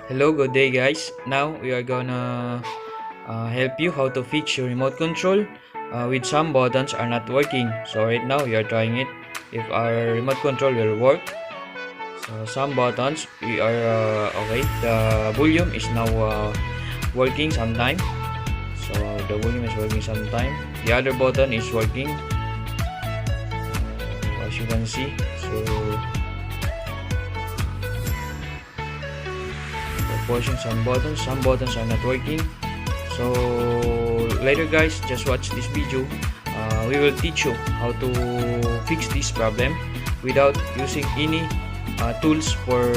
Hello, good day guys. Now we are gonna help you how to fix your remote control with some buttons are not working. So right now we are trying it if our remote control will work. So some buttons we are okay. The volume is now working sometime. So the volume is working sometime. The other button is working as you can see. So pushing some buttons are not working. So later guys, just watch this video. We will teach you how to fix this problem without using any tools for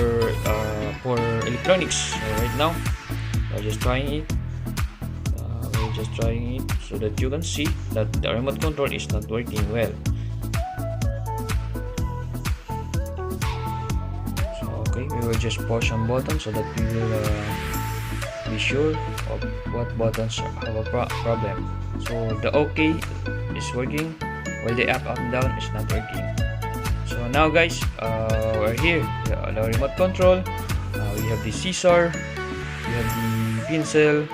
electronics. Right now we're just trying it so that you can see that the remote control is not working well. Okay, we will just push some buttons so that we will be sure of what buttons have a problem. So the OK is working while the up and down is not working. So now guys, we're here, the remote control. We have the scissor, we have the pencil,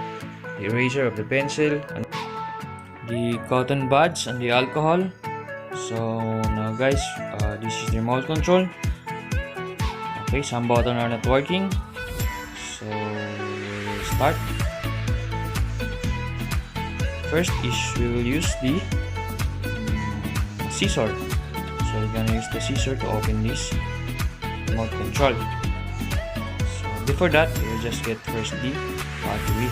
the eraser of the pencil, and the cotton buds and the alcohol. So now guys, this is the remote control. Okay, some buttons are not working, so we'll start. First is we will use the scissor. So we're gonna use the scissor to open this remote control. So before that, we will just get first the battery.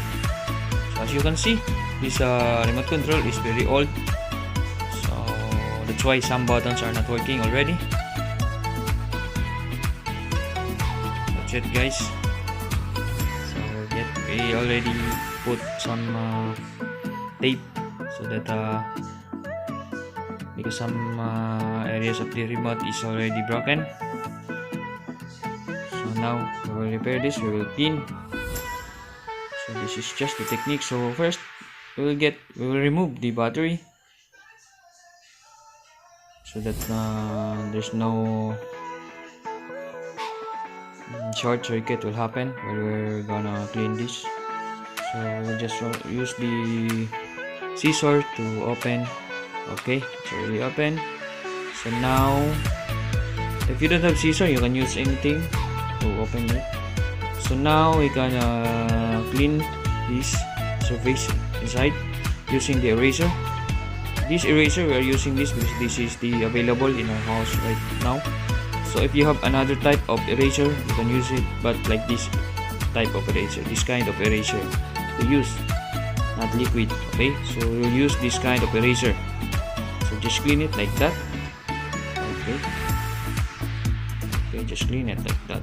So as you can see, this remote control is very old, so that's why some buttons are not working already. It guys, so we already put some tape so that because some areas of the remote is already broken. So now we will repair this, we will clean. So this is just the technique. So first we will remove the battery so that there's no short circuit will happen while we're gonna clean this. So we'll just use the scissor to open. Okay, it's already open. So now if you don't have scissor, you can use anything to open it. So now we're gonna clean this surface inside using the eraser. This eraser, we are using this because this is the available in our house right now. So if you have another type of eraser, you can use it, but like this type of eraser, this kind of eraser to use, not liquid. Okay, so we'll use this kind of eraser. So just clean it like that. Okay, just clean it like that,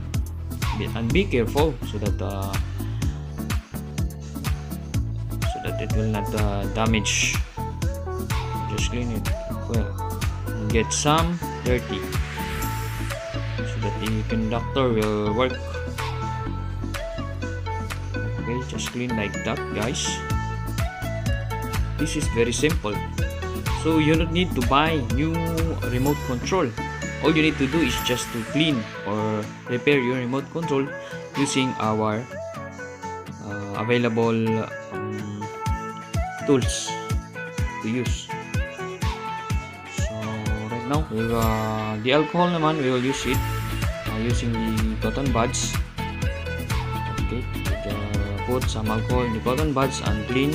and be careful so that it will not damage. Just clean it well and get some dirty that the conductor will work. Okay, just clean like that guys. This is very simple, so you don't need to buy new remote control. All you need to do is just to clean or repair your remote control using our available tools to use. So right now the alcohol naman, we will use it using the cotton buds. Okay, put some alcohol in the cotton buds and clean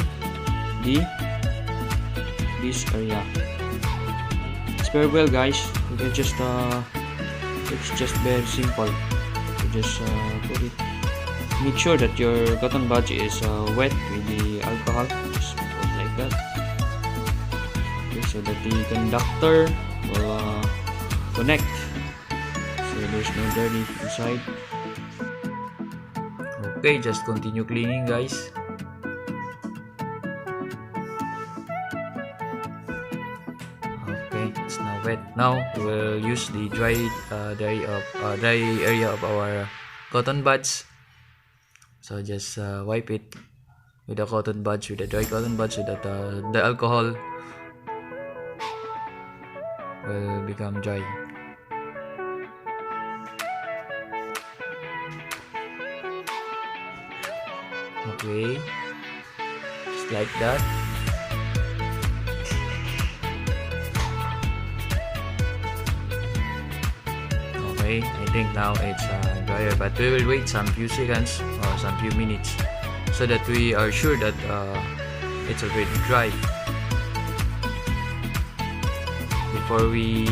this area. It's very well guys. You can just it's just very simple. You just put it. Make sure that your cotton buds is wet with the alcohol. Just put like that. Okay, so that the conductor will connect. There's no dirty inside. Okay, just continue cleaning guys. Okay, it's now wet. Now we will use the dry area of our cotton buds. So just wipe it with the cotton buds, with the dry cotton buds, so that the alcohol will become dry. Okay, just like that. Okay, I think now it's drier, but we will wait some few seconds or some few minutes so that we are sure that it's already dry before we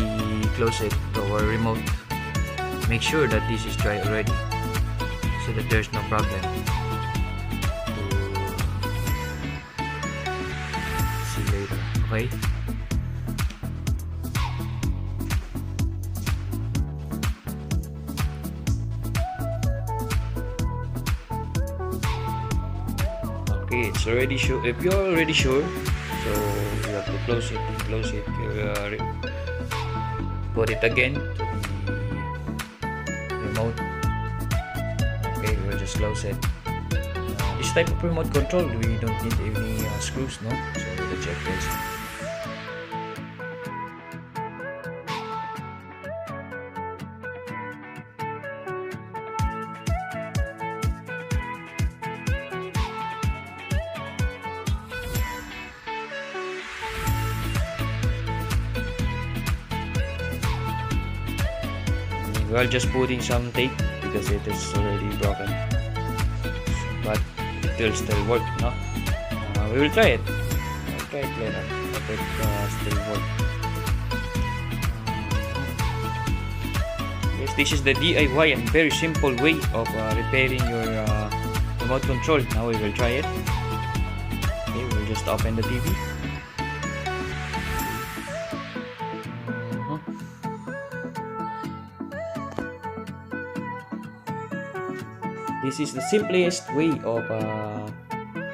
close it to our remote. Make sure that this is dry already so that there's no problem to see later. Okay. Okay, it's already sure. If you're already sure, so you have to close it. Close it. Put it again to the remote. Okay, we'll just close it. This type of remote control, we don't need any screws, no? So we'll check this. We're just putting some tape because it is already broken, but it will still work, no? We will try it. We'll try it later, but it still work. Yes, this is the DIY and very simple way of repairing your remote control. Now we will try it. Okay, we'll just open the TV. This is the simplest way of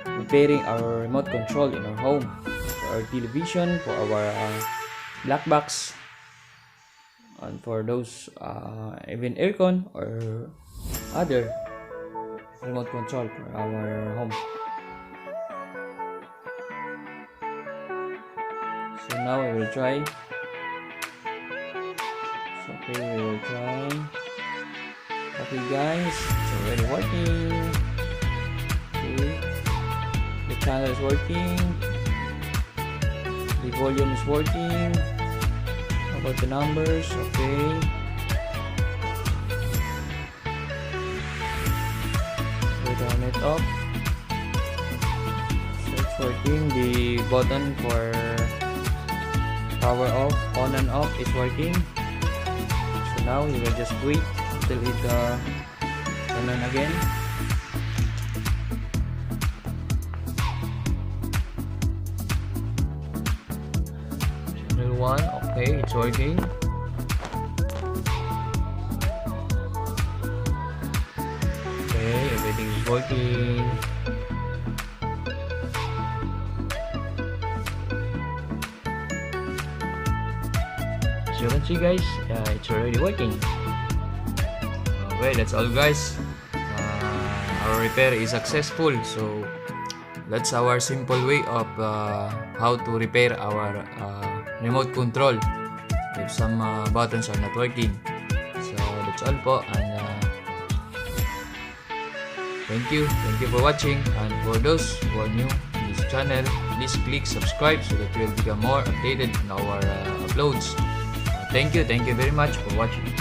repairing our remote control in our home, for our television, for our black box, and for those even aircon or other remote control for our home. So now we will try. So okay, we will try. Okay guys, it's already working. Okay, the channel is working, the volume is working. How about the numbers? Okay, we turn it off. So it's working. The button for power off, on and off is working. So now we will just wait until it turn on again. Channel 1, okay, it's working. Okay, everything is working. As you can see guys, it's already working. Okay, that's all guys. Our repair is successful. So that's our simple way of how to repair our remote control if some buttons are not working. So that's all po, and thank you for watching. And for those who are new to this channel, please click subscribe so that you will become more updated on our uploads. Thank you very much for watching.